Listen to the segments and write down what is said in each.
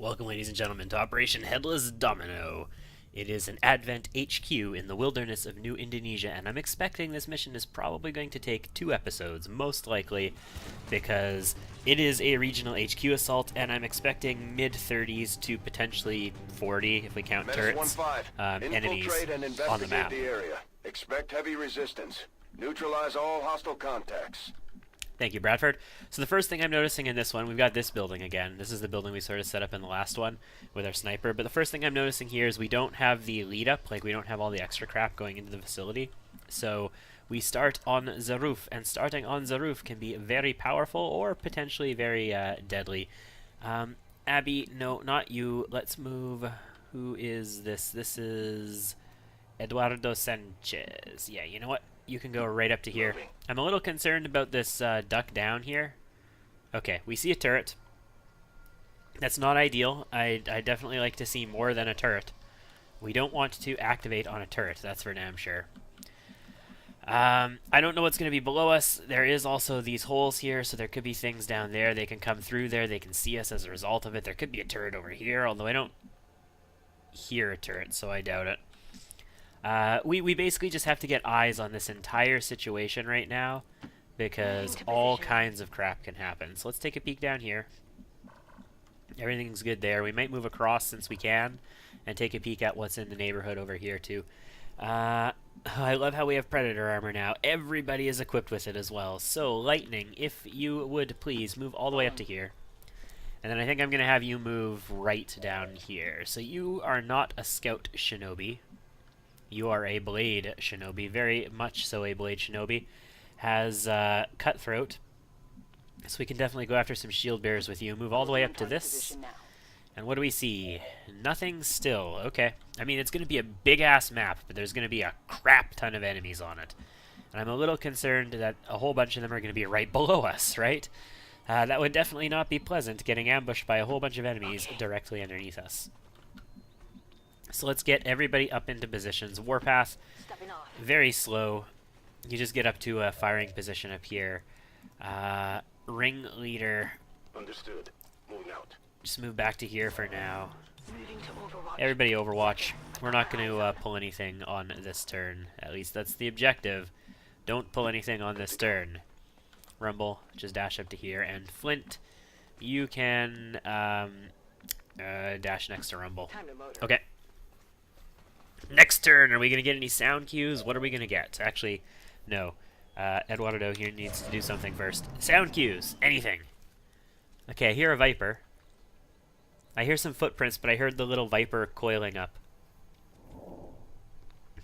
Welcome, ladies and gentlemen, to Operation Headless Domino. It is an Advent HQ in the wilderness of New Indonesia, and I'm expecting this mission is probably going to take 2 episodes, most likely, because it is a regional HQ assault, and I'm expecting mid-30s to potentially 40, if we count turrets, enemies on the map. The area. Expect heavy resistance. Neutralize all hostile contacts. Thank you, Bradford. So the first thing I'm noticing in this one, we've got this building again. This is the building we sort of set up in the last one with our sniper. But the first thing I'm noticing here is we don't have the lead up, like we don't have all the extra crap going into the facility. So we start on the roof, and starting on the roof can be very powerful or potentially very deadly. Abby, no, not you. Let's move. Who is this? This is Eduardo Sanchez. Yeah, you know what? You can go right up to here. I'm a little concerned about this duck down here. Okay, we see a turret. That's not ideal. I definitely like to see more than a turret. We don't want to activate on a turret, that's for damn sure. I don't know what's going to be below us. There is also these holes here, so there could be things down there. They can come through there. They can see us as a result of it. There could be a turret over here, although I don't hear a turret, so I doubt it. We basically just have to get eyes on this entire situation right now, because all kinds of crap can happen. So let's take a peek down here. Everything's good there. We might move across since we can, and take a peek at what's in the neighborhood over here too. I love how we have Predator armor now. Everybody is equipped with it as well. So Lightning, if you would please move all the way up to here. And then I think I'm going to have you move right down here. So you are not a scout shinobi. You are a blade shinobi, very much so a blade shinobi. Has cutthroat, so we can definitely go after some shield bearers with you. Move all the way up to this, and what do we see? Nothing still. Okay, I mean it's going to be a big-ass map, but there's going to be a crap ton of enemies on it. And I'm a little concerned that a whole bunch of them are going to be right below us, right? That would definitely not be pleasant, getting ambushed by a whole bunch of enemies directly underneath us. So let's get everybody up into positions. Warpath, very slow. You just get up to a firing position up here. Ringleader. Understood. Moving out. Just move back to here for now. Everybody Overwatch. We're not going to pull anything on this turn. At least that's the objective. Don't pull anything on this turn. Rumble, just dash up to here. And Flint, you can dash next to Rumble. Okay. Next turn, are we going to get any sound cues? What are we going to get? Actually, no. Eduardo here needs to do something first. Sound cues. Anything. Okay, I hear a Viper. I hear some footprints, but I heard the little Viper coiling up.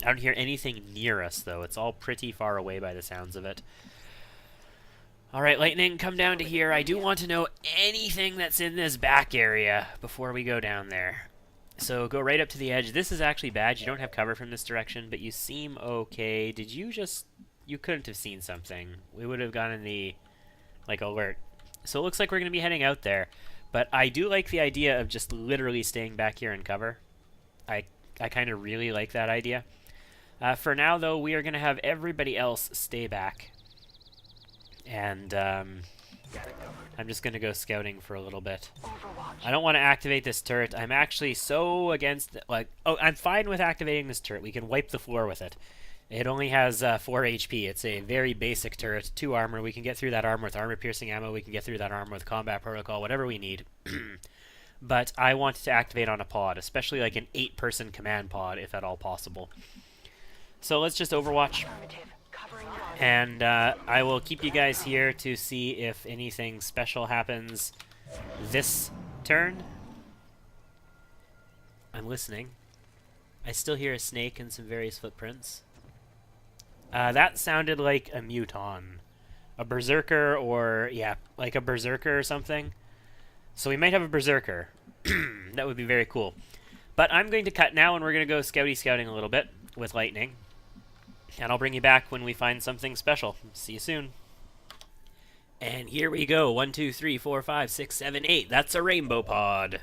I don't hear anything near us, though. It's all pretty far away by the sounds of it. Alright, Lightning, come down to here. I do want to know anything that's in this back area before we go down there. So go right up to the edge. This is actually bad. You don't have cover from this direction, but you seem okay. Did you just... You couldn't have seen something. We would have gotten the, like, alert. So it looks like we're going to be heading out there. But I do like the idea of just literally staying back here in cover. I kind of really like that idea. For now, though, we are going to have everybody else stay back. And, I'm just going to go scouting for a little bit. I don't want to activate this turret. I'm actually so against... I'm fine with activating this turret. We can wipe the floor with it. It only has 4 HP. It's a very basic turret. 2 armor. We can get through that armor with armor-piercing ammo. We can get through that armor with combat protocol, whatever we need. But I want to activate on a pod, especially like an 8-person command pod, if at all possible. So let's just Overwatch. And I will keep you guys here to see if anything special happens this turn. I'm listening. I still hear a snake and some various footprints. That sounded like a muton. A berserker or, yeah, like a berserker or something. So we might have a berserker. That would be very cool. But I'm going to cut now, and we're going to go scouting a little bit with Lightning. And I'll bring you back when we find something special. See you soon. And here we go. 1, 2, 3, 4, 5, 6, 7, 8. That's a rainbow pod.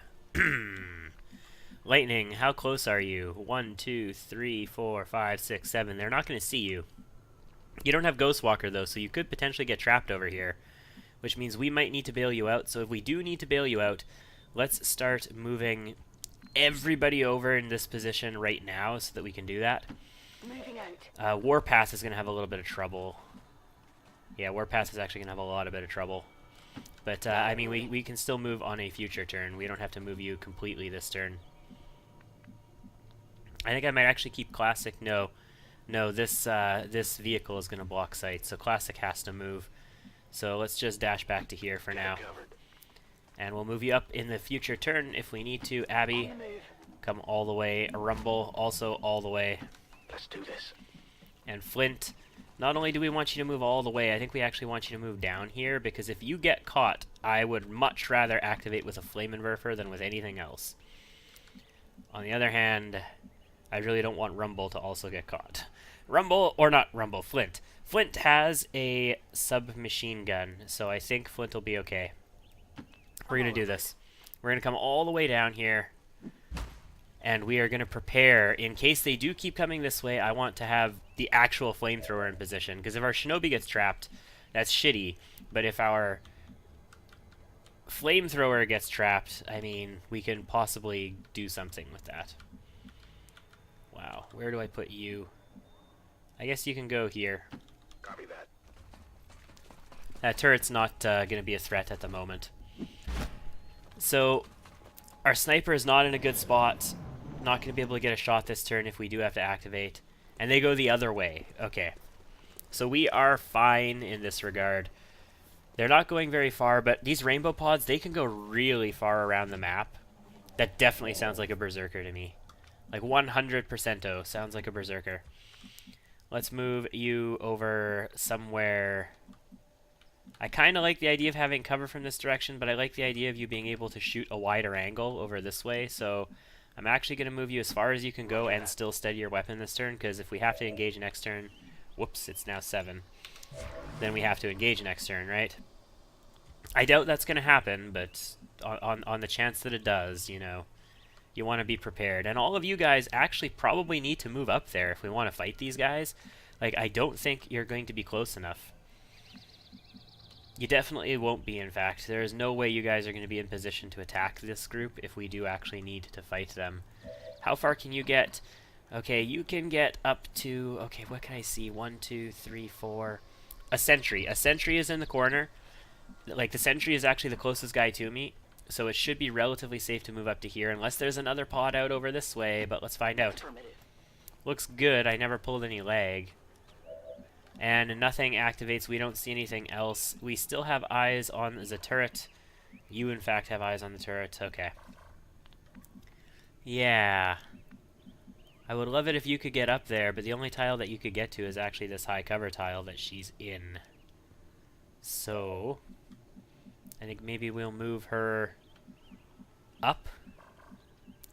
Lightning, how close are you? 1, 2, 3, 4, 5, 6, 7. They're not going to see you. You don't have Ghostwalker, though, so you could potentially get trapped over here, which means we might need to bail you out. So if we do need to bail you out, let's start moving everybody over in this position right now so that we can do that. Moving out. Warpath is going to have a little bit of trouble. Yeah, Warpath is actually going to have a lot of bit of trouble. But, I mean, we can still move on a future turn. We don't have to move you completely this turn. I think I might actually keep Classic. No, this vehicle is going to block sight, so Classic has to move. So let's just dash back to here for now. And we'll move you up in the future turn if we need to. Abby, come all the way. Rumble, also all the way. Let's do this. And Flint, not only do we want you to move all the way, I think we actually want you to move down here, because if you get caught, I would much rather activate with a Flame Inverter than with anything else. On the other hand, I really don't want Rumble to also get caught. Flint. Flint has a submachine gun, so I think Flint will be okay. We're going to do this. We're going to come all the way down here, and we are going to prepare. In case they do keep coming this way, I want to have the actual flamethrower in position, because if our Shinobi gets trapped, that's shitty. But if our flamethrower gets trapped, I mean, we can possibly do something with that. Wow, where do I put you? I guess you can go here. Copy that. That turret's not going to be a threat at the moment. So, our sniper is not in a good spot. Not going to be able to get a shot this turn if we do have to activate. And they go the other way. Okay. So we are fine in this regard. They're not going very far, but these rainbow pods, they can go really far around the map. That definitely sounds like a berserker to me. Like 100%. Sounds like a berserker. Let's move you over somewhere. I kind of like the idea of having cover from this direction, but I like the idea of you being able to shoot a wider angle over this way, so I'm actually going to move you as far as you can go and still steady your weapon this turn, because if we have to engage next turn, whoops, it's now 7, then we have to engage next turn, right? I doubt that's going to happen, but on the chance that it does, you know, you want to be prepared. And all of you guys actually probably need to move up there if we want to fight these guys. Like, I don't think you're going to be close enough. You definitely won't be, in fact. There is no way you guys are going to be in position to attack this group if we do actually need to fight them. How far can you get? Okay, you can get up to... Okay, what can I see? 1, 2, 3, 4... A sentry. A sentry is in the corner. Like, the sentry is actually the closest guy to me, so it should be relatively safe to move up to here, unless there's another pod out over this way, but let's find out. Looks good. I never pulled any lag. And nothing activates. We don't see anything else. We still have eyes on the turret. You, in fact, have eyes on the turret. Okay. Yeah. I would love it if you could get up there, but the only tile that you could get to is actually this high cover tile that she's in. So, I think maybe we'll move her up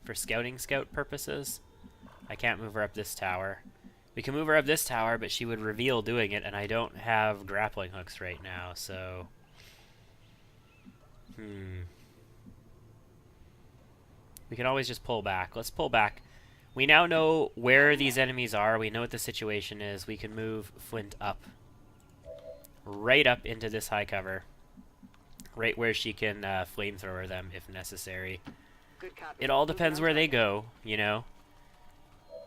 for scout purposes. I can't move her up this tower. We can move her up this tower, but she would reveal doing it, and I don't have grappling hooks right now, so... We can always just pull back. Let's pull back. We now know where these enemies are. We know what the situation is. We can move Flint up. Right up into this high cover. Right where she can flamethrower them if necessary. It all depends where they go, you know.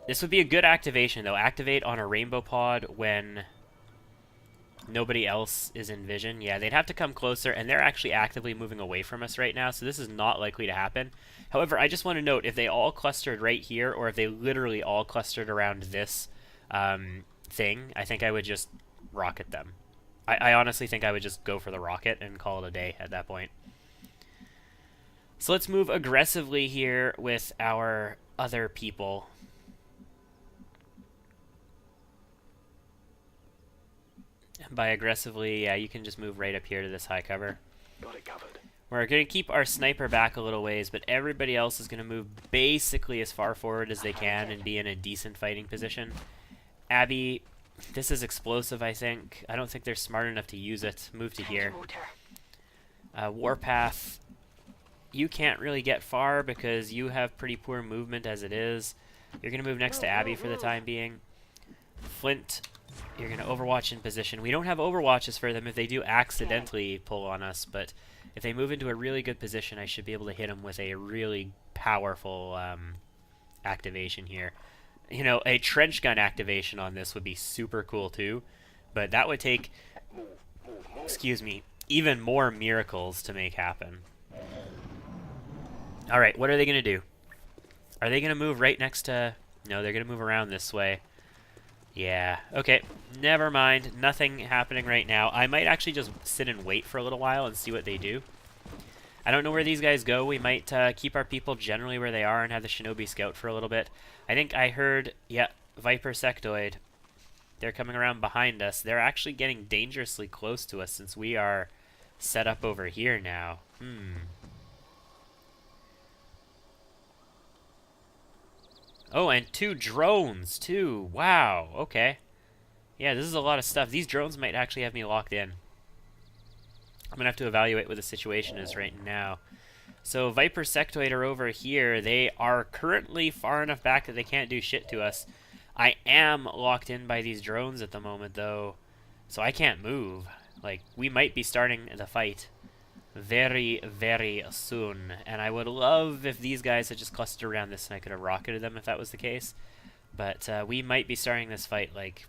This would be a good activation, though. Activate on a rainbow pod when nobody else is in vision. Yeah, they'd have to come closer, and they're actually actively moving away from us right now, so this is not likely to happen. However, I just want to note, if they all clustered right here, or if they literally all clustered around this thing, I think I would just rocket them. I honestly think I would just go for the rocket and call it a day at that point. So let's move aggressively here with our other people. By aggressively, yeah, you can just move right up here to this high cover. Got it covered. We're going to keep our sniper back a little ways, but everybody else is going to move basically as far forward as they can and be in a decent fighting position. Abby, this is explosive, I think. I don't think they're smart enough to use it. Move to here. Warpath, you can't really get far because you have pretty poor movement as it is. You're going to move next to Abby for the time being. Flint, you're going to overwatch in position. We don't have overwatches for them if they do accidentally pull on us, but If they move into a really good position, I should be able to hit them with a really powerful activation here. You know, a trench gun activation on this would be super cool too, but that would take, excuse me, even more miracles to make happen. Alright, what are they going to do? Are they going to move right next to... No, they're going to move around this way. Yeah, okay. Never mind. Nothing happening right now. I might actually just sit and wait for a little while and see what they do. I don't know where these guys go. We might keep our people generally where they are and have the Shinobi scout for a little bit. I think I heard... Yeah, Viper Sectoid. They're coming around behind us. They're actually getting dangerously close to us since we are set up over here now. Oh, and 2 drones, too. Wow, okay. Yeah, this is a lot of stuff. These drones might actually have me locked in. I'm going to have to evaluate what the situation is right now. So, Viper Sectoid are over here. They are currently far enough back that they can't do shit to us. I am locked in by these drones at the moment, though. So I can't move. Like, we might be starting the fight very, very soon. And I would love if these guys had just clustered around this and I could have rocketed them if that was the case. But we might be starting this fight, like,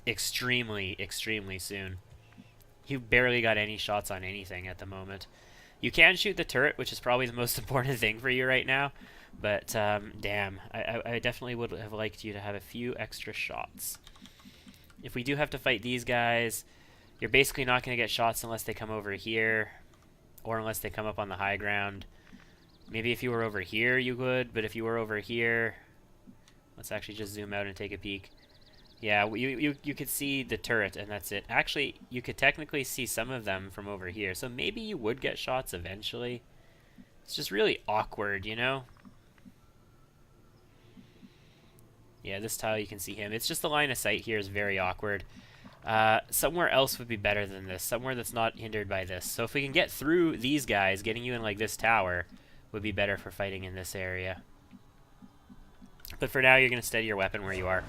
extremely, extremely soon. You barely got any shots on anything at the moment. You can shoot the turret, which is probably the most important thing for you right now. But, damn, I definitely would have liked you to have a few extra shots. If we do have to fight these guys... You're basically not going to get shots unless they come over here, or unless they come up on the high ground. Maybe if you were over here, you would, but if you were over here... Let's actually just zoom out and take a peek. Yeah, you could see the turret, and that's it. Actually, you could technically see some of them from over here, so maybe you would get shots eventually. It's just really awkward, you know? Yeah, this tile you can see him. It's just the line of sight here is very awkward. Somewhere else would be better than this. Somewhere that's not hindered by this. So if we can get through these guys, getting you in like this tower would be better for fighting in this area. But for now, you're going to steady your weapon where you are.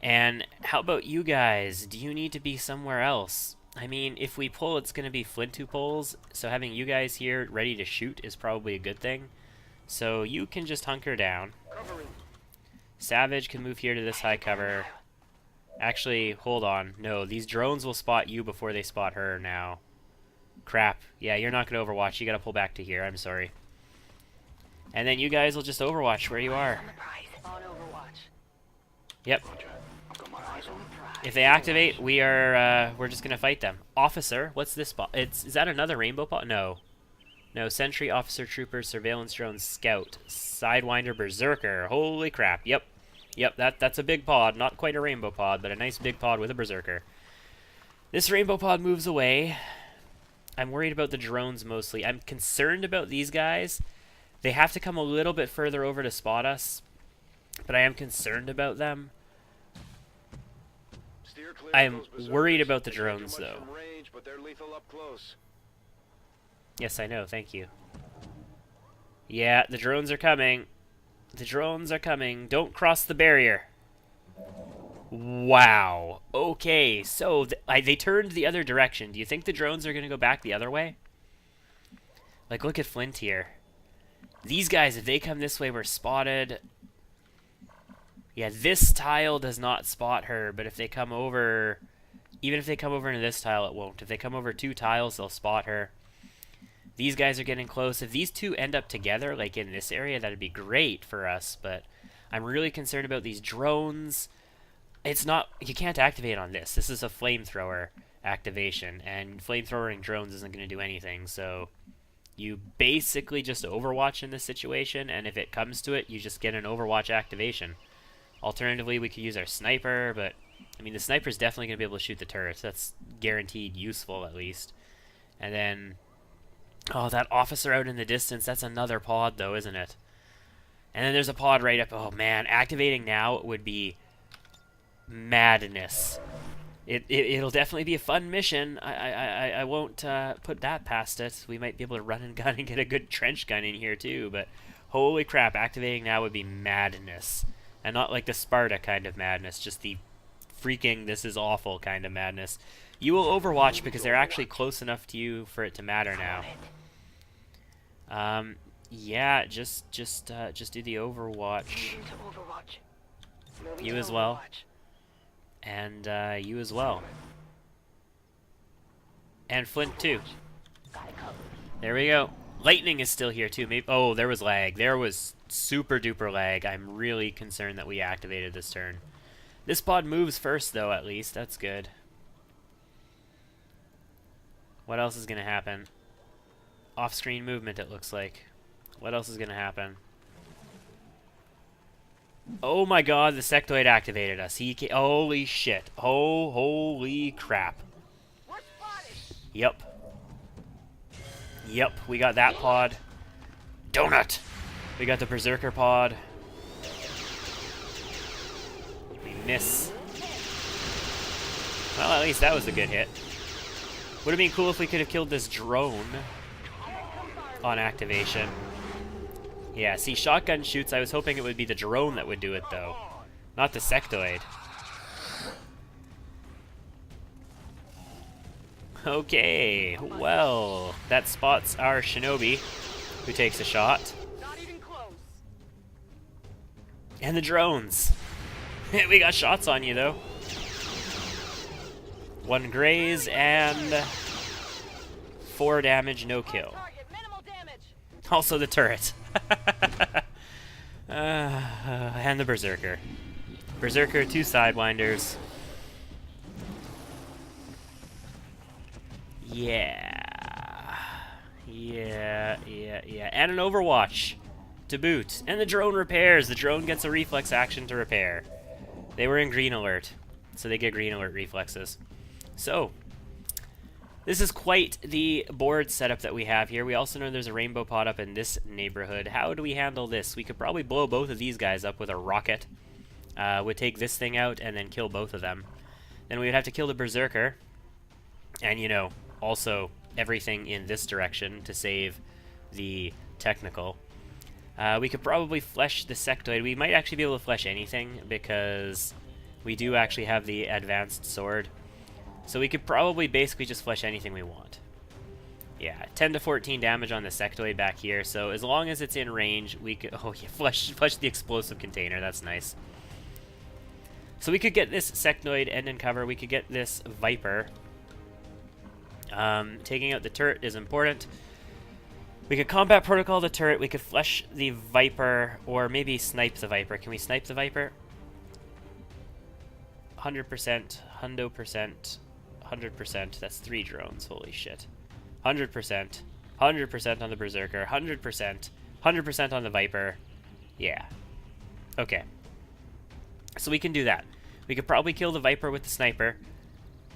And how about you guys? Do you need to be somewhere else? I mean, if we pull, it's going to be flint-2 pulls. So having you guys here ready to shoot is probably a good thing. So you can just hunker down. Savage can move here to this high cover. Actually, hold on. No, these drones will spot you before they spot her now. Crap. Yeah, you're not going to overwatch. You got to pull back to here. I'm sorry. And then you guys will just overwatch where you are. Yep. If they activate, we're just going to fight them. Officer, what's this spot? Is that another rainbow pod? No. No, sentry, officer, trooper, surveillance drone, scout, sidewinder, berserker. Holy crap. Yep. Yep, that's a big pod. Not quite a rainbow pod, but a nice big pod with a berserker. This rainbow pod moves away. I'm worried about the drones mostly. I'm concerned about these guys. They have to come a little bit further over to spot us, but I am concerned about them. I'm worried about the drones, though. Yes, I know. Thank you. Yeah, the drones are coming. The drones are coming. Don't cross the barrier. Wow. Okay, so they turned the other direction. Do you think the drones are going to go back the other way? Like, look at Flint here. These guys, if they come this way, we're spotted. Yeah, this tile does not spot her, but if they come over... Even if they come over into this tile, it won't. If they come over 2 tiles, they'll spot her. These guys are getting close. If these 2 end up together, like in this area, that'd be great for us, but I'm really concerned about these drones. It's not... You can't activate on this. This is a flamethrower activation, and flamethrowing drones isn't going to do anything, so you basically just overwatch in this situation, and if it comes to it, you just get an overwatch activation. Alternatively, we could use our sniper, but I mean, the sniper's definitely going to be able to shoot the turrets. That's guaranteed useful, at least. And then... Oh, that officer out in the distance, that's another pod, though, isn't it? And then there's a pod right up... Oh, man, activating now would be madness. It'll definitely be a fun mission. I won't put that past it. We might be able to run and gun and get a good trench gun in here, too, but holy crap, activating now would be madness. And not like the Sparta kind of madness, just the freaking this is awful kind of madness. You will overwatch because they're actually close enough to you for it to matter now. Yeah, just do the overwatch. You as well. And you as well. And Flint too. There we go. Lightning is still here too. Maybe. Oh, there was lag. There was super duper lag. I'm really concerned that we activated this turn. This pod moves first though, at least. That's good. What else is gonna happen? Off-screen movement, it looks like. What else is gonna happen? Oh my god, the sectoid activated us. Holy shit. Oh, holy crap. Yep. Yep, we got that pod. Donut! We got the Berserker pod. We miss. Well, at least that was a good hit. Would have been cool if we could have killed this drone on activation. Yeah, see, shotgun shoots, I was hoping it would be the drone that would do it, though. Not the sectoid. Okay, well, that spots our shinobi, who takes a shot. And the drones. We got shots on you, though. One graze and 4 damage, no kill. Also the turret. And the Berserker. Berserker, 2 Sidewinders. Yeah. And an Overwatch to boot. And the drone repairs. The drone gets a reflex action to repair. They were in green alert, so they get green alert reflexes. So, this is quite the board setup that we have here. We also know there's a rainbow pod up in this neighborhood. How do we handle this? We could probably blow both of these guys up with a rocket. Would take this thing out and then kill both of them. Then we would have to kill the Berserker. And, you know, also everything in this direction to save the technical. We could probably flesh the sectoid. We might actually be able to flesh anything because we do actually have the advanced sword. So we could probably basically just flesh anything we want. Yeah, 10 to 14 damage on the sectoid back here. So as long as it's in range, we could... Oh yeah, flesh the explosive container. That's nice. So we could get this sectoid end in cover. We could get this Viper. Taking out the turret is important. We could combat protocol the turret. We could flesh the Viper, or maybe snipe the Viper. Can we snipe the Viper? 100%, 100%. 100%. That's 3 drones. Holy shit. 100%. 100% on the Berserker. 100%. 100% on the Viper. Yeah. Okay. So we can do that. We could probably kill the Viper with the sniper,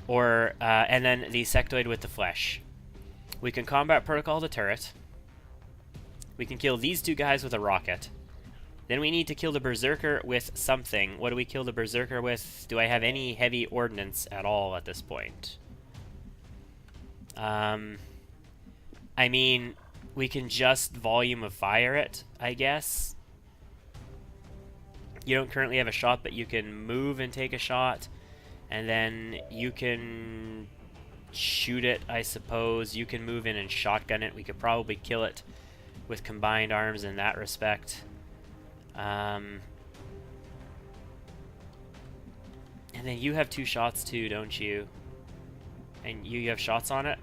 or and then the sectoid with the flesh. We can combat protocol the turret. We can kill these 2 guys with a rocket. Then we need to kill the Berserker with something. What do we kill the Berserker with? Do I have any heavy ordnance at all at this point? I mean, we can just volume of fire it, I guess. You don't currently have a shot, but you can move and take a shot. And then you can shoot it, I suppose. You can move in and shotgun it. We could probably kill it with combined arms in that respect. And then you have 2 shots too, don't you? And you have shots on it?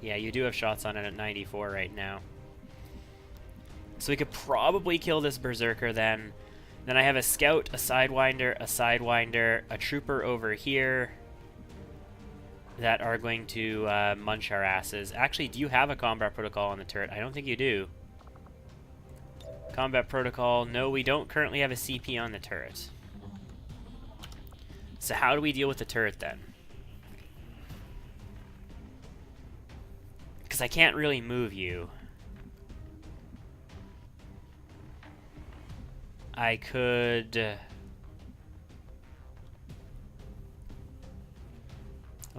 Yeah, you do have shots on it at 94 right now. So we could probably kill this Berserker then. Then I have a Scout, a Sidewinder, a Trooper over here that are going to munch our asses. Actually, do you have a combat protocol on the turret? I don't think you do. Combat protocol. No, we don't currently have a CP on the turret. So how do we deal with the turret then? Because I can't really move you. I could... if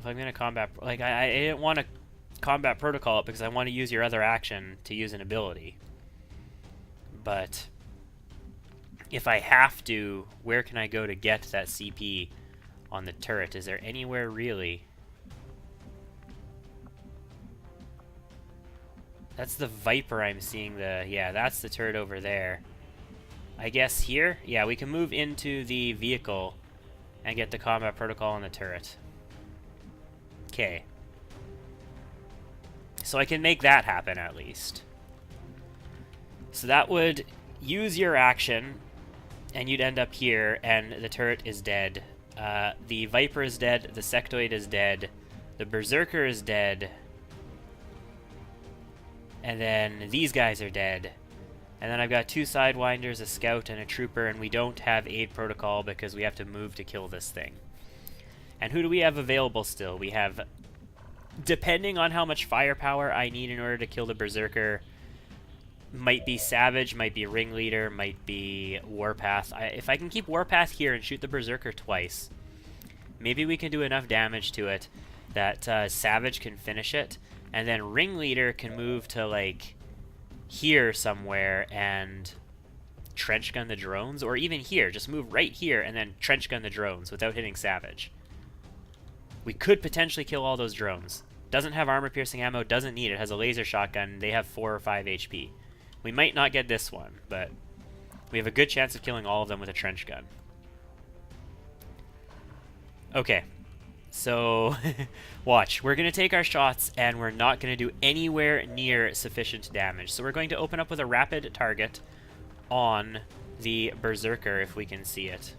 I'm going to combat... Like, I didn't want to combat protocol it because I want to use your other action to use an ability. But if I have to, where can I go to get that CP on the turret. Is there anywhere really? That's the Viper I'm seeing. Yeah, that's the turret over there. I guess here? Yeah, we can move into the vehicle and get the combat protocol on the turret. Okay. So I can make that happen at least. So that would use your action, and you'd end up here, and the turret is dead. The Viper is dead, the Sectoid is dead, the Berserker is dead, and then these guys are dead. And then I've got 2 Sidewinders, a Scout, and a Trooper, and we don't have aid protocol because we have to move to kill this thing. And who do we have available still? We have, depending on how much firepower I need in order to kill the Berserker, might be Savage, might be Ringleader, might be Warpath. If I can keep Warpath here and shoot the Berserker twice, maybe we can do enough damage to it that Savage can finish it, and then Ringleader can move to, like, here somewhere and trench gun the drones, or even here, just move right here and then trench gun the drones without hitting Savage. We could potentially kill all those drones. Doesn't have armor-piercing ammo, doesn't need it, has a laser shotgun, they have 4 or 5 HP. We might not get this one, but we have a good chance of killing all of them with a trench gun. Okay, so watch. We're going to take our shots, and we're not going to do anywhere near sufficient damage. So we're going to open up with a rapid target on the Berserker, if we can see it.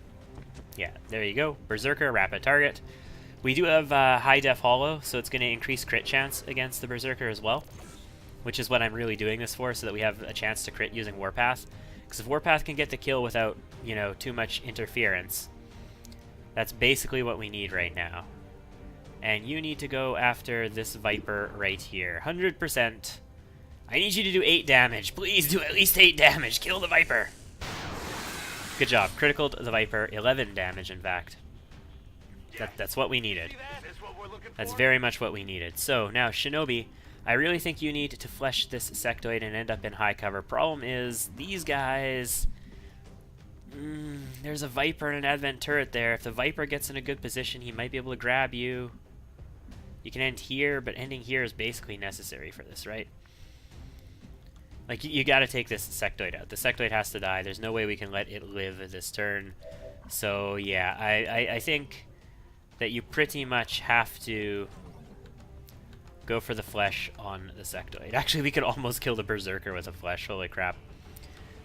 Yeah, there you go. Berserker, rapid target. We do have high def holo, so it's going to increase crit chance against the Berserker as well, which is what I'm really doing this for, so that we have a chance to crit using Warpath. Because if Warpath can get the kill without, you know, too much interference, that's basically what we need right now. And you need to go after this Viper right here. 100%. I need you to do 8 damage. Please do at least 8 damage. Kill the Viper. Good job. Criticaled the Viper. 11 damage, in fact. That's what we needed. That's very much what we needed. So, now, Shinobi, I really think you need to flesh this Sectoid and end up in high cover. Problem is, these guys... there's a Viper and an Advent turret there. If the Viper gets in a good position, he might be able to grab you. You can end here, but ending here is basically necessary for this, right? Like, you gotta take this Sectoid out. The Sectoid has to die. There's no way we can let it live this turn. So, yeah, I think that you pretty much have to go for the flesh on the Sectoid. Actually, we could almost kill the Berserker with a flesh. Holy crap.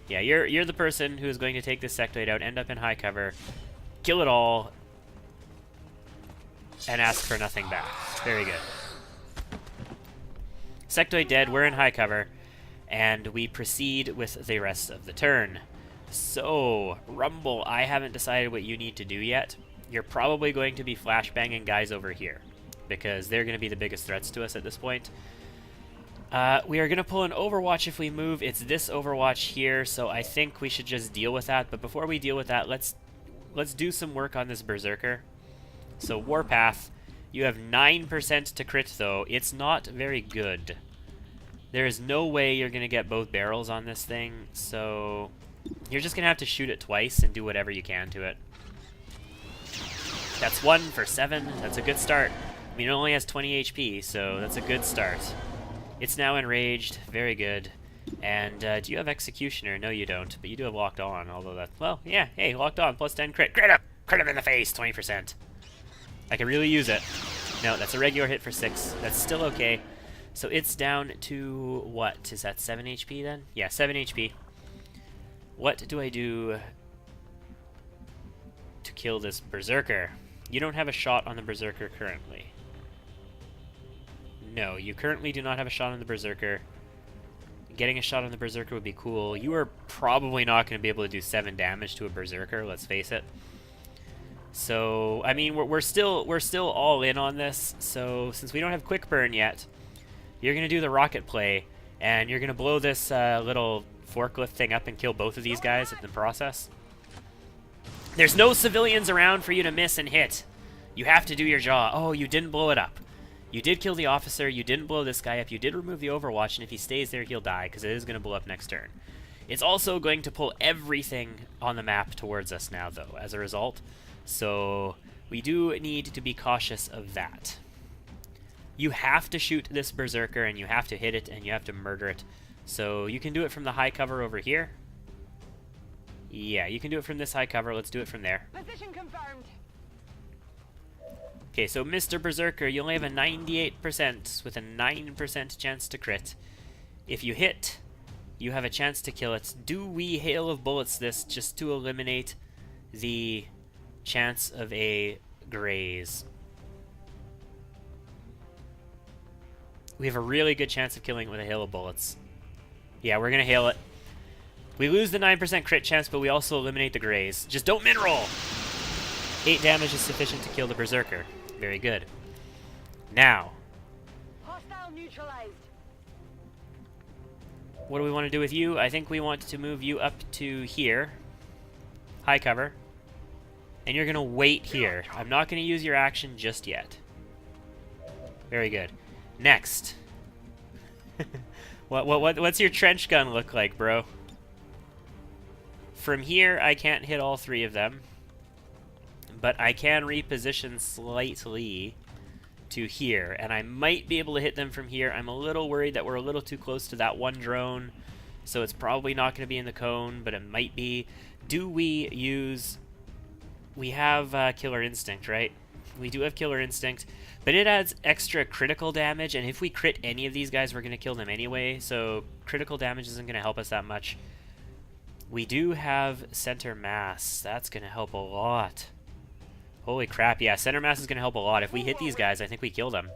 Yeah, you're the person who is going to take this Sectoid out, end up in high cover, kill it all, and ask for nothing back. Very good. Sectoid dead, we're in high cover, and we proceed with the rest of the turn. So, Rumble, I haven't decided what you need to do yet. You're probably going to be flashbanging guys over here, because they're going to be the biggest threats to us at this point. We are going to pull an Overwatch if we move. It's this Overwatch here, so I think we should just deal with that. But before we deal with that, let's do some work on this Berserker. So Warpath, you have 9% to crit, though. It's not very good. There is no way you're going to get both barrels on this thing, so you're just going to have to shoot it twice and do whatever you can to it. That's 1 for 7. That's a good start. I mean, it only has 20 HP, so that's a good start. It's now enraged. Very good. And do you have Executioner? No, you don't. But you do have Locked On, although that... Well, yeah. Hey, Locked On, plus 10 crit. Crit him! Crit him in the face! 20%. I can really use it. No, that's a regular hit for 6. That's still okay. So it's down to... What? Is that 7 HP then? Yeah, 7 HP. What do I do to kill this Berserker? You don't have a shot on the Berserker currently. No, you currently do not have a shot on the Berserker. Getting a shot on the Berserker would be cool. You are probably not going to be able to do 7 damage to a Berserker, let's face it. So, I mean, we're still all in on this. So, since we don't have Quick Burn yet, you're going to do the rocket play, and you're going to blow this little forklift thing up and kill both of these guys in the process. There's no civilians around for you to miss and hit. You have to do your job. Oh, you didn't blow it up. You did kill the officer, you didn't blow this guy up, you did remove the Overwatch, and if he stays there, he'll die, because it is going to blow up next turn. It's also going to pull everything on the map towards us now, though, as a result. So, we do need to be cautious of that. You have to shoot this berserker, and you have to hit it, and you have to murder it. So you can do it from the high cover over here. Yeah, you can do it from this high cover. Let's do it from there. Position confirmed. Okay, so Mr. Berserker, you only have a 98% with a 9% chance to crit. If you hit, you have a chance to kill it. Do we Hail of Bullets this just to eliminate the chance of a graze? We have a really good chance of killing it with a Hail of Bullets. Yeah, we're gonna hail it. We lose the 9% crit chance, but we also eliminate the graze. Just don't min-roll! 8 damage is sufficient to kill the Berserker. Very good. Now, Hostile neutralized. what do we want to do with you? I think we want to move you up to here. High cover. And you're going to wait here. I'm not going to use your action just yet. Very good. Next. What's your trench gun look like, bro? From here, I can't hit all 3 of them. But I can reposition slightly to here, and I might be able to hit them from here. I'm a little worried that we're a little too close to that one drone, so it's probably not going to be in the cone, but it might be. Do we use... We have Killer Instinct, right? We do have Killer Instinct, but it adds extra critical damage, and if we crit any of these guys, we're going to kill them anyway, so critical damage isn't going to help us that much. We do have Center Mass. That's going to help a lot. Holy crap, yeah, Center Mass is going to help a lot. If we hit these guys, I think we kill them.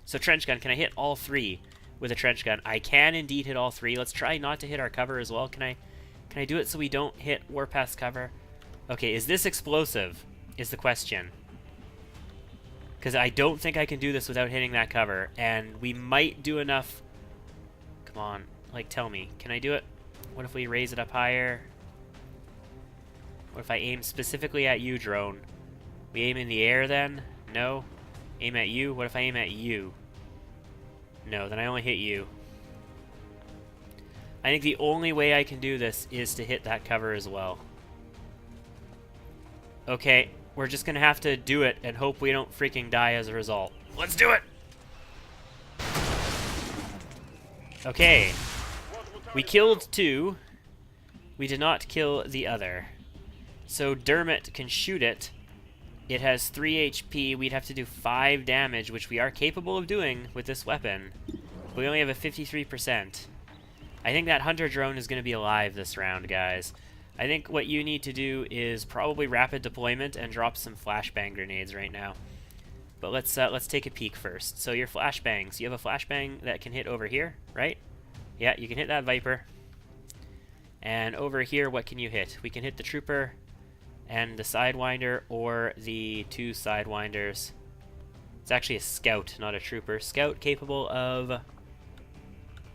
So Trench Gun, can I hit all 3 with a Trench Gun? I can indeed hit all 3. Let's try not to hit our cover as well. Can I do it so we don't hit Warpath's cover? Okay, is this explosive, is the question. Because I don't think I can do this without hitting that cover. And we might do enough... Come on, like, tell me. Can I do it? What if we raise it up higher? What if I aim specifically at you, drone? We aim in the air then? No. Aim at you? What if I aim at you? No, then I only hit you. I think the only way I can do this is to hit that cover as well. Okay, we're just gonna have to do it and hope we don't freaking die as a result. Let's do it! Okay. We killed 2. We did not kill the other. So Dermot can shoot it. It has 3 HP. We'd have to do 5 damage, which we are capable of doing with this weapon. We only have a 53%. I think that Hunter drone is going to be alive this round, guys. I think what you need to do is probably rapid deployment and drop some flashbang grenades right now. But let's take a peek first. So your flashbangs. You have a flashbang that can hit over here, right? Yeah, you can hit that Viper. And over here, what can you hit? We can hit the Trooper and the Sidewinder, or the 2 Sidewinders. It's actually a Scout, not a Trooper. Scout capable of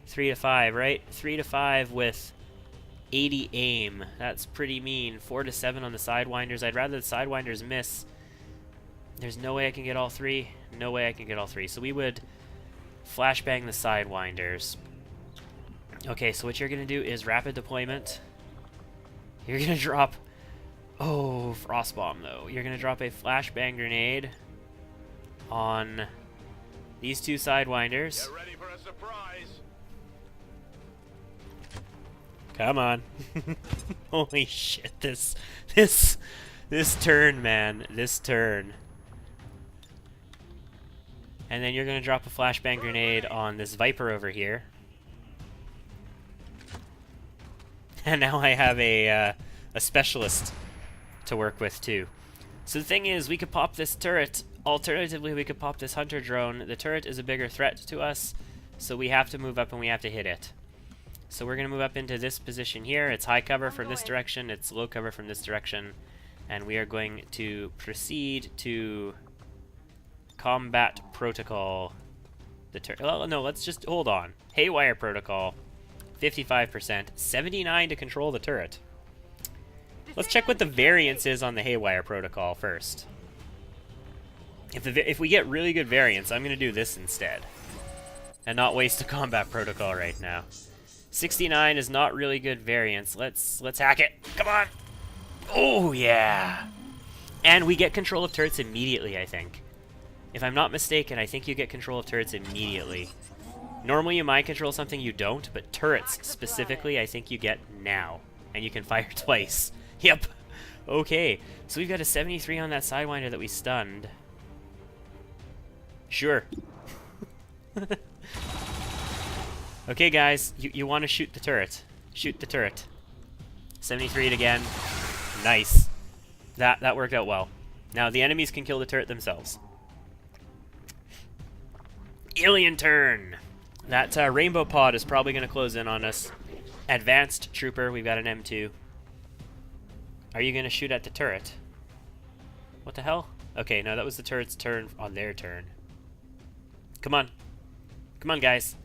3 to 5, right? 3 to 5 with 80 aim. That's pretty mean. 4 to 7 on the Sidewinders. I'd rather the Sidewinders miss. There's no way I can get all 3. No way I can get all 3. So we would flashbang the Sidewinders. Okay, so what you're going to do is rapid deployment. You're going to drop... Oh, Frostbomb, though. You're going to drop a flashbang grenade on these 2 Sidewinders. Get ready for a surprise. Come on. Holy shit, this turn, man. This turn. And then you're going to drop a flashbang grenade on this Viper over here. And now I have a specialist to work with too. So the thing is, we could pop this turret. Alternatively, we could pop this Hunter drone. The turret is a bigger threat to us, so we have to move up and we have to hit it. So we're going to move up into this position here. It's high cover from this direction, it's low cover from this direction, and we are going to proceed to combat protocol. Oh, no, let's just hold on. Haywire protocol, 55%, 79 to control the turret. Let's check what the variance is on the Haywire protocol first. If we get really good variance, I'm going to do this instead, and not waste a combat protocol right now. 69 is not really good variance. Let's hack it. Come on. Oh yeah. And we get control of turrets immediately, I think. If I'm not mistaken, I think you get control of turrets immediately. Normally you mind control something, you don't, but turrets specifically, I think you get now. And you can fire twice. Yep. Okay, so we've got a 73 on that Sidewinder that we stunned. Sure. Okay, guys, you want to shoot the turret. Shoot the turret. 73 again. Nice. That worked out well. Now, the enemies can kill the turret themselves. Alien turn. That rainbow pod is probably going to close in on us. Advanced trooper, we've got an M2. Are you going to shoot at the turret? What the hell? Okay, no, that was the turret's turn on their turn. Come on. Come on, guys.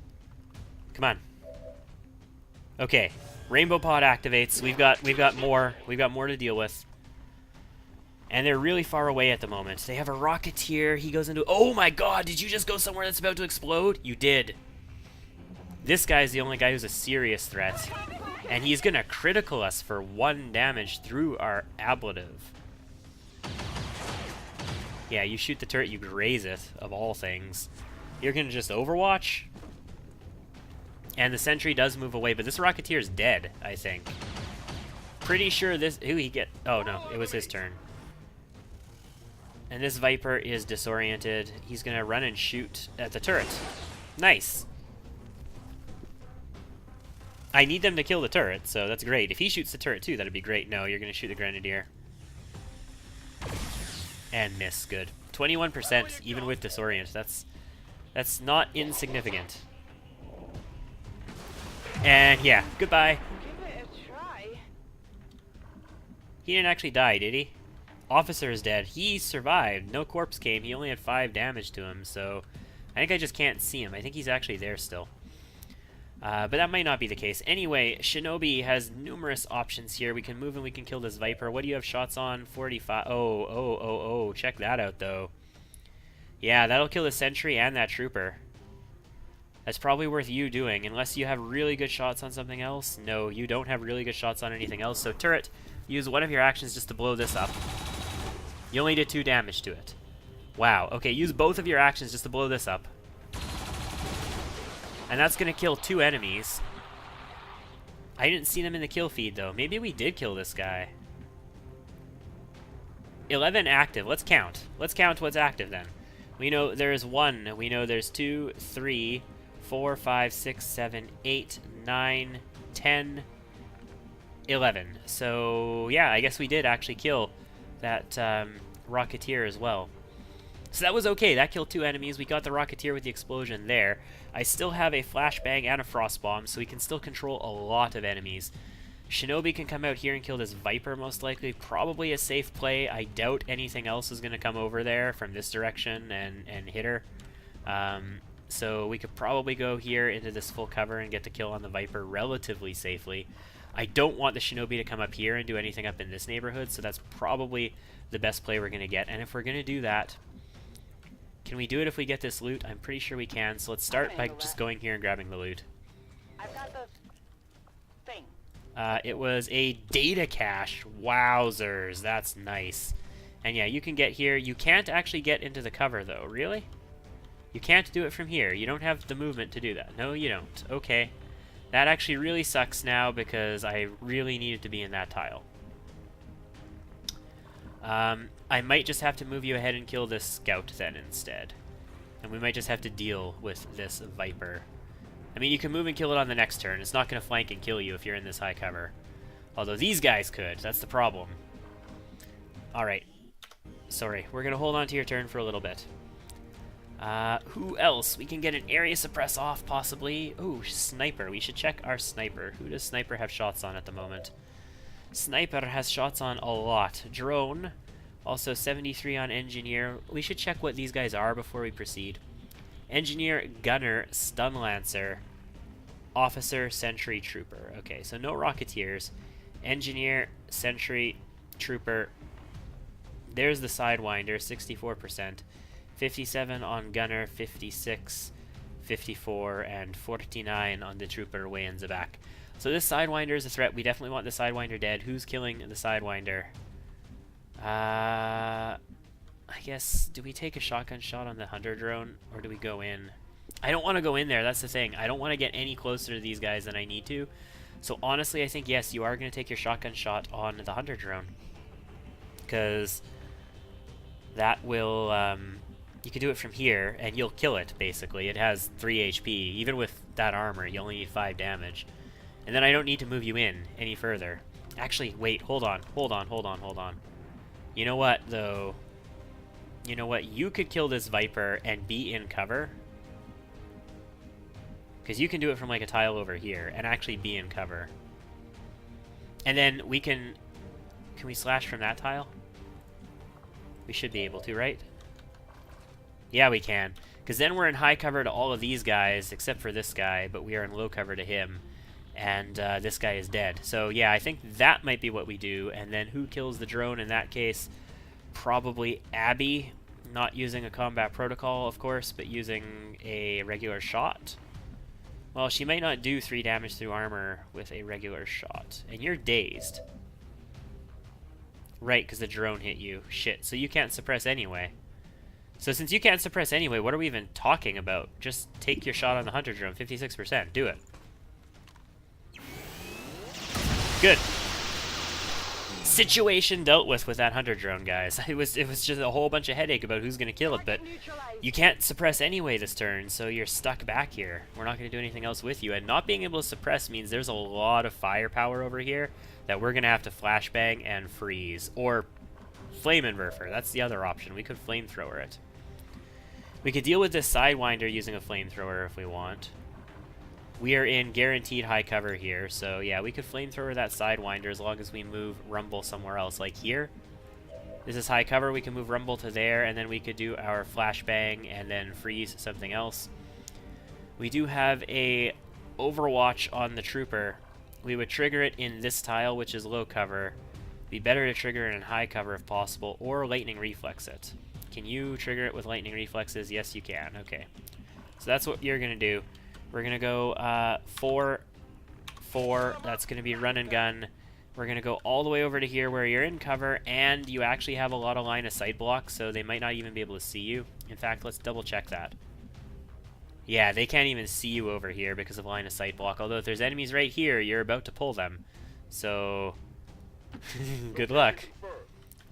Come on. Okay. Rainbow pod activates. We've got more to deal with. And they're really far away at the moment. They have a Rocketeer. He goes into... Oh my god, did you just go somewhere that's about to explode? You did. This guy's the only guy who's a serious threat. And he's gonna critical us for 1 damage through our ablative. Yeah, you shoot the turret, you graze it, of all things. You're gonna just overwatch? And the sentry does move away, but this Rocketeer is dead, I think. Pretty sure this... Who he get... Oh no, it was his turn. And this Viper is disoriented. He's gonna run and shoot at the turret. Nice. I need them to kill the turret, so that's great. If he shoots the turret too, that'd be great. No, you're gonna shoot the Grenadier. And miss, good. 21%, even with disorient. That's not insignificant. And yeah, goodbye. Give it a try. He didn't actually die, did he? Officer is dead. He survived. No corpse came. He only had 5 damage to him, so I think I just can't see him. I think he's actually there still. But that might not be the case. Anyway, Shinobi has numerous options here. We can move and we can kill this Viper. What do you have shots on? 45. Oh. Check that out, though. Yeah, that'll kill the sentry and that trooper. That's probably worth you doing, unless you have really good shots on something else. No, you don't have really good shots on anything else. So, turret, use one of your actions just to blow this up. You only did 2 damage to it. Wow. Okay, use both of your actions just to blow this up. And that's going to kill 2 enemies. I didn't see them in the kill feed, though. Maybe we did kill this guy. 11 active. Let's count. Let's count what's active, then. We know there's 1. We know there's 2, 3, 4, 5, 6, 7, 8, 9, 10, 11. So, yeah, I guess we did actually kill that Rocketeer as well. So that was okay. That killed 2 enemies. We got the Rocketeer with the explosion there. I still have a flashbang and a frost bomb, so we can still control a lot of enemies. Shinobi can come out here and kill this Viper, most likely. Probably a safe play. I doubt anything else is going to come over there from this direction and hit her. So we could probably go here into this full cover and get the kill on the Viper relatively safely. I don't want the Shinobi to come up here and do anything up in this neighborhood, so that's probably the best play we're going to get. And if we're going to do that... Can we do it if we get this loot? I'm pretty sure we can, so let's start by just going here and grabbing the loot. I've got the thing. It was a data cache. Wowzers, that's nice. And yeah, you can get here. You can't actually get into the cover, though. Really? You can't do it from here. You don't have the movement to do that. No, you don't. Okay. That actually really sucks now because I really needed to be in that tile. I might just have to move you ahead and kill this scout then instead. And we might just have to deal with this Viper. I mean, you can move and kill it on the next turn. It's not going to flank and kill you if you're in this high cover. Although these guys could. That's the problem. Alright. Sorry. We're going to hold on to your turn for a little bit. Who else? We can get an area suppress off, possibly. Ooh, sniper. We should check our sniper. Who does sniper have shots on at the moment? Sniper has shots on a lot. Drone, also 73 on engineer. We should check what these guys are before we proceed. Engineer, gunner, stun lancer, officer, sentry, trooper. Okay, so no Rocketeers. Engineer, sentry, trooper. There's the Sidewinder, 64%. 57 on gunner, 56, 54, and 49 on the trooper way in the back. So this Sidewinder is a threat. We definitely want the Sidewinder dead. Who's killing the Sidewinder? I guess, do we take a shotgun shot on the hunter drone, or do we go in? I don't want to go in there, that's the thing. I don't want to get any closer to these guys than I need to. So honestly, I think, yes, you are going to take your shotgun shot on the hunter drone. Because that will, you can do it from here, and you'll kill it, basically. It has 3 HP. Even with that armor, you only need 5 damage. And then I don't need to move you in any further. Actually, wait, hold on. You know what, though? You know what? You could kill this Viper and be in cover. Because you can do it from like a tile over here and actually be in cover. And then we can... Can we slash from that tile? We should be able to, right? Yeah, we can. Because then we're in high cover to all of these guys, except for this guy, but we are in low cover to him. And this guy is dead. So yeah, I think that might be what we do. And then who kills the drone in that case? Probably Abby. Not using a combat protocol, of course, but using a regular shot. Well, she might not do 3 damage through armor with a regular shot. And you're dazed. Right, because the drone hit you. Shit, so you can't suppress anyway. So since you can't suppress anyway, what are we even talking about? Just take your shot on the hunter drone, 56%. Do it. Good. Situation dealt with that hunter drone, guys. It was just a whole bunch of headache about who's gonna kill it, but you can't suppress anyway this turn, so you're stuck back here. We're not gonna do anything else with you, and not being able to suppress means there's a lot of firepower over here that we're gonna have to flashbang and freeze, or flammenwerfer. That's the other option. We could flamethrower it. We could deal with this sidewinder using a flamethrower if we want. We are in guaranteed high cover here, so yeah, we could flamethrower that sidewinder as long as we move Rumble somewhere else, like here. This is high cover, we can move Rumble to there, and then we could do our flashbang and then freeze something else. We do have a Overwatch on the Trooper. We would trigger it in this tile, which is low cover. Be better to trigger it in high cover if possible, or Lightning Reflex it. Can you trigger it with Lightning Reflexes? Yes, you can. Okay. So that's what you're going to do. We're going to go 4, 4. That's going to be run and gun. We're going to go all the way over to here where you're in cover, and you actually have a lot of line of sight blocks, so they might not even be able to see you. In fact, let's double check that. Yeah, they can't even see you over here because of line of sight block, although if there's enemies right here, you're about to pull them. So, good luck.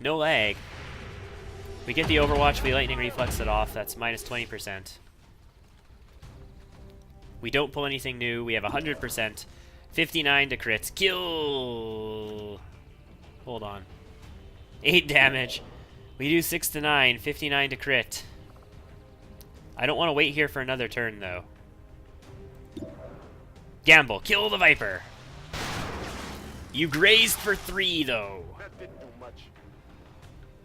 No lag. We get the Overwatch, we Lightning Reflex it off, that's minus 20%. We don't pull anything new. We have 100%. 59 to crit. Kill! Hold on. 8 damage. We do 6 to 9. 59 to crit. I don't want to wait here for another turn, though. Gamble. Kill the Viper. You grazed for 3, though. That didn't do much.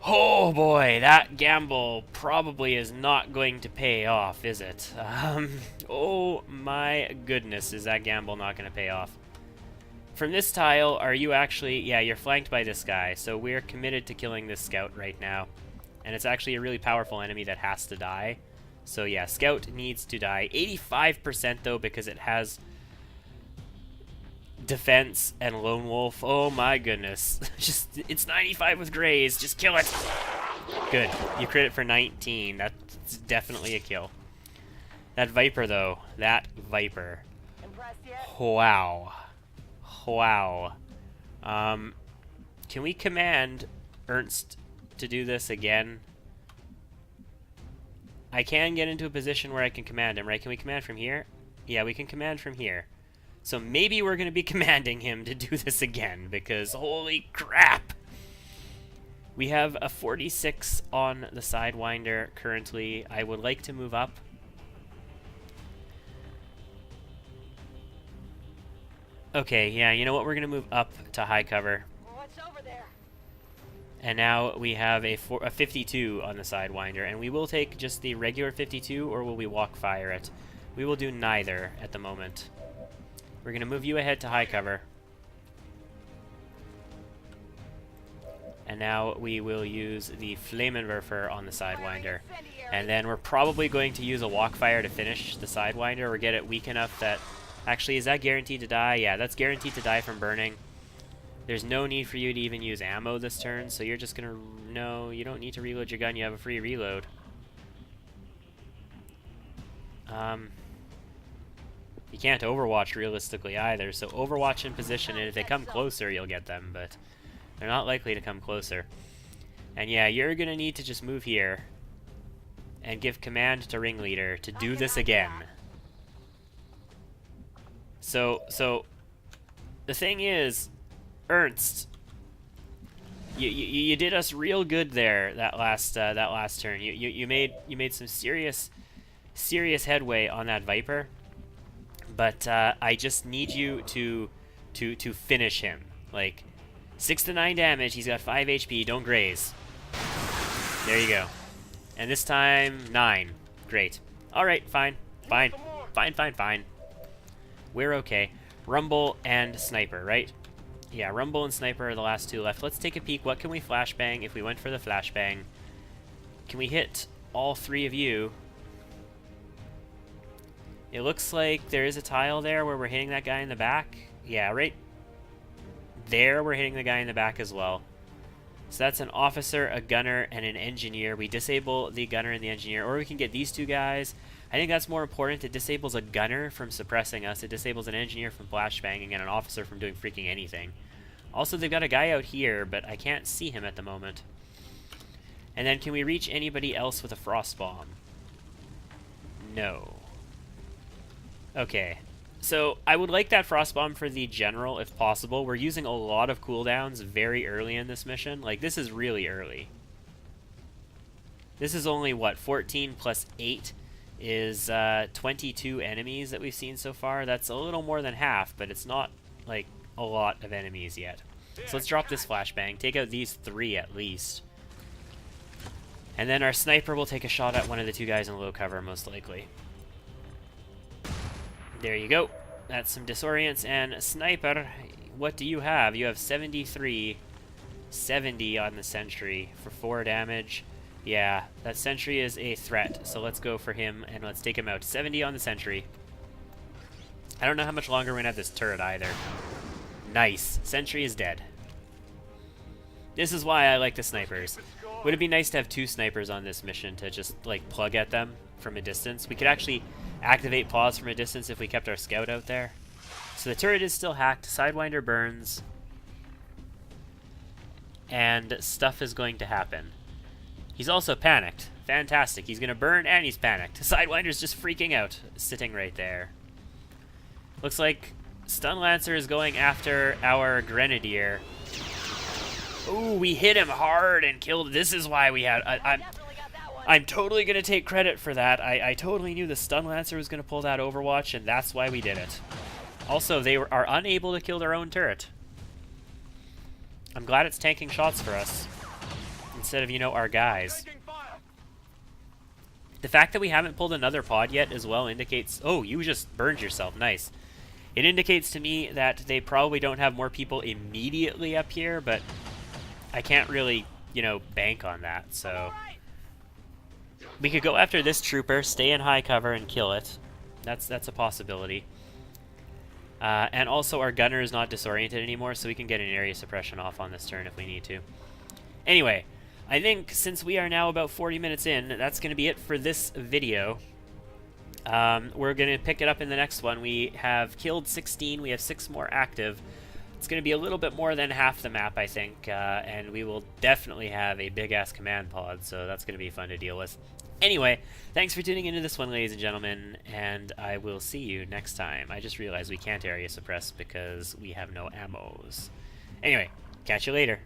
Oh boy, that gamble probably is not going to pay off, is it? Oh my goodness, is that gamble not going to pay off? From this tile, are you actually... Yeah, you're flanked by this guy, so we're committed to killing this scout right now. And it's actually a really powerful enemy that has to die. So yeah, scout needs to die. 85% though, because it has defense and lone wolf. Oh my goodness. Just, it's 95 with graze. Just kill it. Good. You crit it for 19. That's definitely a kill. That Viper though. That Viper. Impressed yet? Wow. Wow. Can we command Ernst to do this again? I can get into a position where I can command him, right? Can we command from here? Yeah, we can command from here. So maybe we're going to be commanding him to do this again, because holy crap! We have a 46 on the Sidewinder currently. I would like to move up. Okay, yeah, you know what? We're going to move up to high cover. What's over there? And now we have a 52 on the Sidewinder, and we will take just the regular 52, or will we walk fire it? We will do neither at the moment. We're going to move you ahead to high cover. And now we will use the Flammenwerfer on the Sidewinder. And then we're probably going to use a walk fire to finish the Sidewinder, or get it weak enough that... Actually, is that guaranteed to die? Yeah, that's guaranteed to die from burning. There's no need for you to even use ammo this turn, so you're just gonna... No, you don't need to reload your gun, you have a free reload. You can't overwatch realistically either, so overwatch in position, and if they come closer, you'll get them, but they're not likely to come closer. And yeah, you're gonna need to just move here and give command to Ringleader to do this again. So the thing is, Ernst, you did us real good there that last turn. You made some serious headway on that Viper, but I just need you to finish him. Like 6 to 9 damage. He's got 5 HP. Don't graze. There you go. And this time 9. Great. All right. Fine. We're okay. Rumble and Sniper, right? Yeah, Rumble and Sniper are the last two left. Let's take a peek. What can we flashbang if we went for the flashbang? Can we hit all 3 of you? It looks like there is a tile there where we're hitting that guy in the back. Yeah, right there we're hitting the guy in the back as well. So that's an officer, a gunner, and an engineer. We disable the gunner and the engineer, or we can get these 2 guys. I think that's more important. It disables a gunner from suppressing us. It disables an engineer from flashbanging and an officer from doing freaking anything. Also, they've got a guy out here, but I can't see him at the moment. And then can we reach anybody else with a frost bomb? No. Okay. So I would like that frost bomb for the general if possible. We're using a lot of cooldowns very early in this mission. Like, this is really early. This is only, what, 14 plus 8 is 22 enemies that we've seen so far. That's a little more than half, but it's not, like, a lot of enemies yet. So let's drop this flashbang. Take out these 3 at least. And then our sniper will take a shot at one of the 2 guys in low cover, most likely. There you go. That's some disorients. And Sniper, what do you have? You have 73, 70 on the sentry for 4 damage. Yeah, that sentry is a threat, so let's go for him and let's take him out. 70 on the sentry. I don't know how much longer we're gonna have this turret either. Nice. Sentry is dead. This is why I like the snipers. Would it be nice to have 2 snipers on this mission to just, like, plug at them from a distance? We could actually activate pause from a distance if we kept our scout out there. So the turret is still hacked. Sidewinder burns. And stuff is going to happen. He's also panicked. Fantastic. He's going to burn and he's panicked. Sidewinder's just freaking out, sitting right there. Looks like Stun Lancer is going after our Grenadier. Ooh, we hit him hard and killed. This is why we had... I'm totally going to take credit for that. I totally knew the Stun Lancer was going to pull that Overwatch, and that's why we did it. Also, they are unable to kill their own turret. I'm glad it's tanking shots for us, instead of, you know, our guys. The fact that we haven't pulled another pod yet as well indicates... Oh, you just burned yourself. Nice. It indicates to me that they probably don't have more people immediately up here, but I can't really, you know, bank on that, so... We could go after this trooper, stay in high cover, and kill it. That's a possibility. And also, our gunner is not disoriented anymore, so we can get an area suppression off on this turn if we need to. Anyway, I think since we are now about 40 minutes in, that's going to be it for this video. We're going to pick it up in the next one. We have killed 16. We have 6 more active. It's going to be a little bit more than half the map, I think, and we will definitely have a big-ass command pod, so that's going to be fun to deal with. Anyway, thanks for tuning into this one, ladies and gentlemen, and I will see you next time. I just realized we can't area suppress because we have no ammos. Anyway, catch you later.